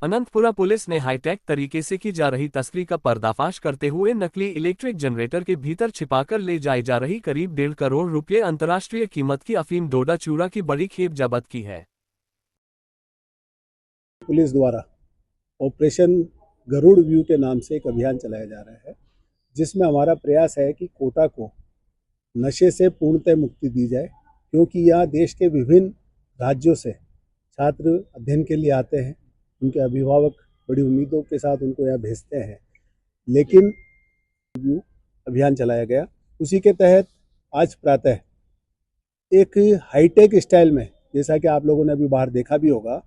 Ananthapura police ने hi tech तरीके से की जा रही तस्करी का पर्दाफाश करते हुए नकली इलेक्ट्रिक जनरेटर के भीतर छिपाकर ले जाई जा रही करीब 1.5 करोड़ रुपये अंतर्राष्ट्रीय कीमत की अफीम डोडा चूरा की बड़ी खेप जब्त की है। पुलिस द्वारा ऑपरेशन गरुड़ व्यू के नाम से एक अभियान चलाया जा रहा है, जिसमें हमारा प्रयास है कि कोटा को नशे से पूर्णतः मुक्ति दी जाए, क्योंकि यहाँ देश के विभिन्न राज्यों से छात्र अध्ययन के लिए आते हैं। उनके अभिभावक बड़ी उम्मीदों के साथ उनको यहाँ भेजते हैं, लेकिन व्यू अभियान चलाया गया। उसी के तहत आज प्रातः एक हाईटेक स्टाइल में, जैसा कि आप लोगों ने अभी बाहर देखा भी होगा,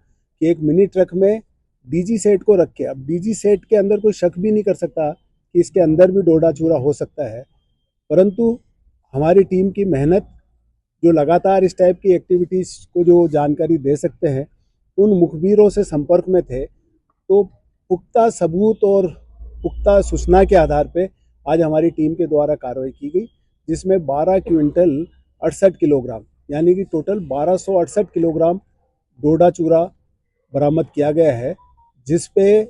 कि एक मिनी ट्रक में डीजी सेट को रख के, अब डीजी सेट के अंदर कोई शक भी नहीं कर सकता कि इसके अंदर भी डोडा चूरा हो सकता है, परंतु हमारी टीम की मेहनत जो लगातार इस टाइप की एक्टिविटीज़ को जो जानकारी दे सकते हैं, उन मुखबिरों से संपर्क में थे, तो पुख्ता सबूत और पुख्ता सूचना के आधार पे आज हमारी टीम के द्वारा कार्रवाई की गई, जिसमें 12 क्विंटल 68 किलोग्राम यानी कि टोटल 1268 किलोग्राम डोडा चूरा बरामद किया गया है, जिस पे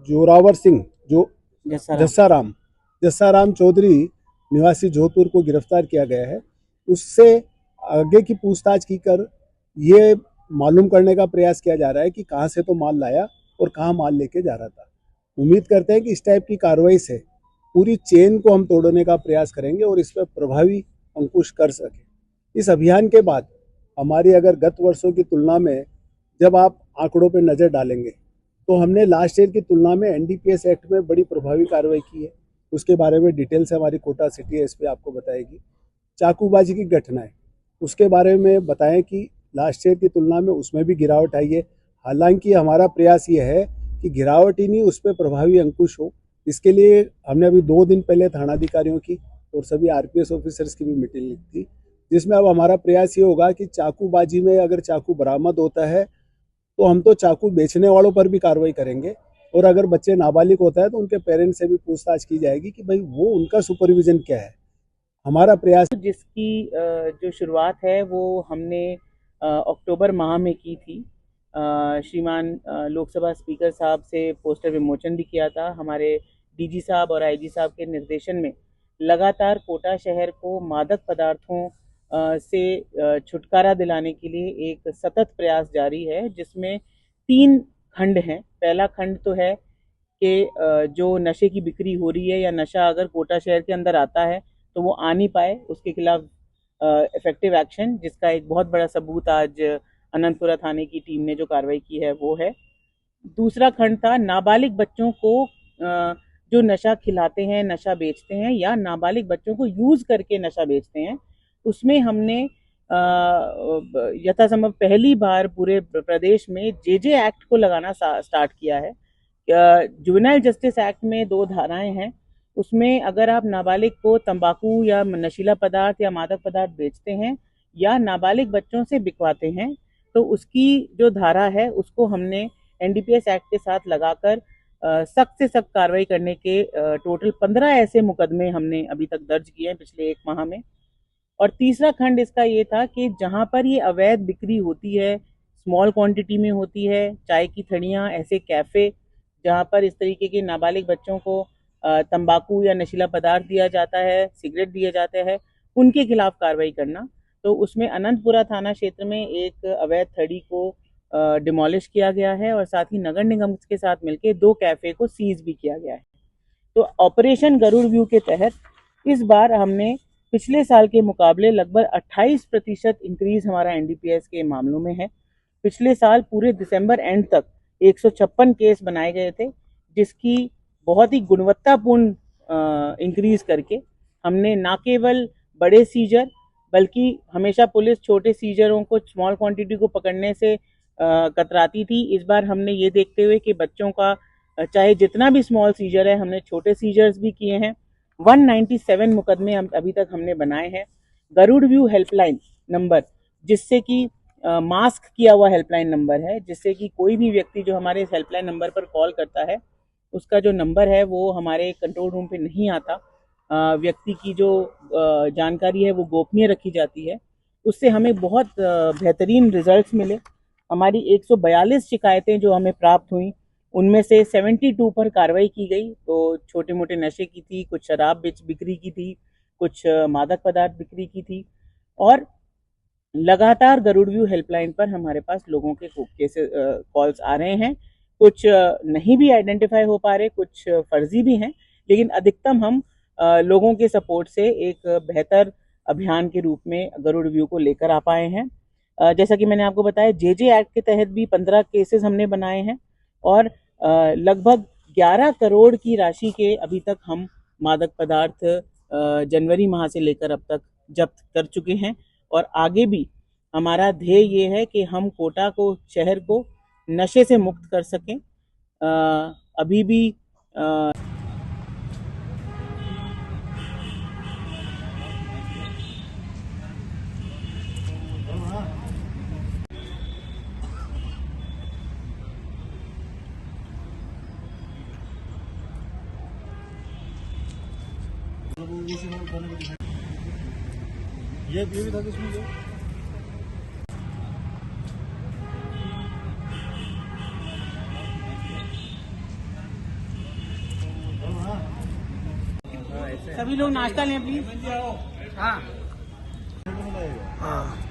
जोरावर सिंह जो जस्साराम चौधरी निवासी जोधपुर को गिरफ्तार किया गया है। उससे आगे की पूछताछ की कर ये मालूम करने का प्रयास किया जा रहा है कि कहाँ से तो माल लाया और कहाँ माल लेके जा रहा था। उम्मीद करते हैं कि इस टाइप की कार्रवाई से पूरी चेन को हम तोड़ने का प्रयास करेंगे और इस पर प्रभावी अंकुश कर सकें। इस अभियान के बाद हमारी अगर गत वर्षों की तुलना में जब आप आंकड़ों पर नज़र डालेंगे, तो हमने लास्ट ईयर की तुलना में एनडीपीएस एक्ट में बड़ी प्रभावी कार्रवाई की है। उसके बारे में डिटेल से हमारी कोटा सिटी एसपी आपको बताएगी। चाकूबाजी की घटनाएं, उसके बारे में बताएं कि लास्ट ईयर की तुलना में उसमें भी गिरावट आई है। हालांकि हमारा प्रयास ये है कि गिरावट ही नहीं, उस पर प्रभावी अंकुश हो। इसके लिए हमने अभी 2 दिन पहले थानाधिकारियों की और सभी आरपीएस ऑफिसर्स की भी मीटिंग ली थी, जिसमें अब हमारा प्रयास ये होगा कि चाकूबाजी में अगर चाकू बरामद होता है तो हम तो चाकू बेचने वालों पर भी कार्रवाई करेंगे, और अगर बच्चे नाबालिग होता है तो उनके पेरेंट्स से भी पूछताछ की जाएगी कि भाई वो उनका सुपरविजन क्या है। हमारा प्रयास जिसकी जो शुरुआत है वो हमने अक्टूबर माह में की थी। श्रीमान लोकसभा स्पीकर साहब से पोस्टर विमोचन भी किया था। हमारे डीजी साहब और आईजी साहब के निर्देशन में लगातार कोटा शहर को मादक पदार्थों से छुटकारा दिलाने के लिए एक सतत प्रयास जारी है, जिसमें 3 खंड हैं। पहला खंड तो है कि जो नशे की बिक्री हो रही है या नशा अगर कोटा शहर के अंदर आता है तो वो आ नहीं पाए, उसके खिलाफ इफेक्टिव एक्शन, जिसका एक बहुत बड़ा सबूत आज अनंतपुरा थाने की टीम ने जो कार्रवाई की है वो है। दूसरा खंड था नाबालिग बच्चों को जो नशा खिलाते हैं, नशा बेचते हैं या नाबालिग बच्चों को यूज़ करके नशा बेचते हैं, उसमें हमने यथासंभव पहली बार पूरे प्रदेश में जेजे एक्ट को लगाना स्टार्ट किया है। जुवेनाइल जस्टिस एक्ट में 2 धाराएं हैं। उसमें अगर आप नाबालिग को तंबाकू या नशीला पदार्थ या मादक पदार्थ बेचते हैं या नाबालिग बच्चों से बिकवाते हैं, तो उसकी जो धारा है उसको हमने एनडीपीएस एक्ट के साथ लगाकर सख्त से सख्त कार्रवाई करने के टोटल 15 ऐसे मुकदमे हमने अभी तक दर्ज किए हैं पिछले 1 माह में। और तीसरा खंड इसका ये था कि जहाँ पर ये अवैध बिक्री होती है, स्मॉल क्वांटिटी में होती है, चाय की थड़ियाँ, ऐसे कैफ़े जहाँ पर इस तरीके के नाबालिग बच्चों को तंबाकू या नशीला पदार्थ दिया जाता है, सिगरेट दिए जाते हैं, उनके खिलाफ कार्रवाई करना। तो उसमें अनंतपुरा थाना क्षेत्र में एक अवैध थड़ी को डिमोलिश किया गया है और साथ ही नगर निगम के साथ मिलकर 2 कैफ़े को सीज भी किया गया है। तो ऑपरेशन गरुड़ व्यू के तहत इस बार हमने पिछले साल के मुकाबले लगभग 28% इंक्रीज हमारा एनडीपीएस के मामलों में है। पिछले साल पूरे दिसंबर एंड तक 156 केस बनाए गए थे, जिसकी बहुत ही गुणवत्तापूर्ण इंक्रीज करके हमने ना केवल बड़े सीजर बल्कि हमेशा पुलिस छोटे सीजरों को, स्मॉल क्वांटिटी को पकड़ने से कतराती थी। इस बार हमने ये देखते हुए कि बच्चों का चाहे जितना भी स्मॉल सीजर है, हमने छोटे सीजर्स भी किए हैं। 197 मुकदमे अभी तक हमने बनाए हैं। गरुड़ व्यू हेल्पलाइन नंबर, जिससे कि मास्क किया हुआ हेल्पलाइन नंबर है, जिससे कि कोई भी व्यक्ति जो हमारे इस हेल्पलाइन नंबर पर कॉल करता है, उसका जो नंबर है वो हमारे कंट्रोल रूम पे नहीं आता। व्यक्ति की जो जानकारी है वो गोपनीय रखी जाती है। उससे हमें बहुत बेहतरीन रिजल्ट्स मिले हमारी 142 शिकायतें जो हमें प्राप्त हुई, उनमें से 72 पर कार्रवाई की गई। तो छोटे मोटे नशे की थी, कुछ शराब बिक्री की थी, कुछ मादक पदार्थ बिक्री की थी। और लगातार गरुड़ व्यू हेल्पलाइन पर हमारे पास लोगों के केसेस कॉल्स आ रहे हैं। कुछ नहीं भी आइडेंटिफाई हो पा रहे, कुछ फर्जी भी हैं, लेकिन अधिकतम हम लोगों के सपोर्ट से एक बेहतर अभियान के रूप में गरुड़ व्यू को लेकर आ पाए हैं। जैसा कि मैंने आपको बताया, जेजे एक्ट के तहत भी 15 केसेस हमने बनाए हैं और लगभग 11 करोड़ की राशि के अभी तक हम मादक पदार्थ जनवरी माह से लेकर अब तक जब्त कर चुके हैं। और आगे भी हमारा ध्येय ये है कि हम कोटा को, शहर को नशे से मुक्त कर सकें। अभी भी ये भी था इसमें जो सभी लोग नाश्ता लें प्लीज। हाँ।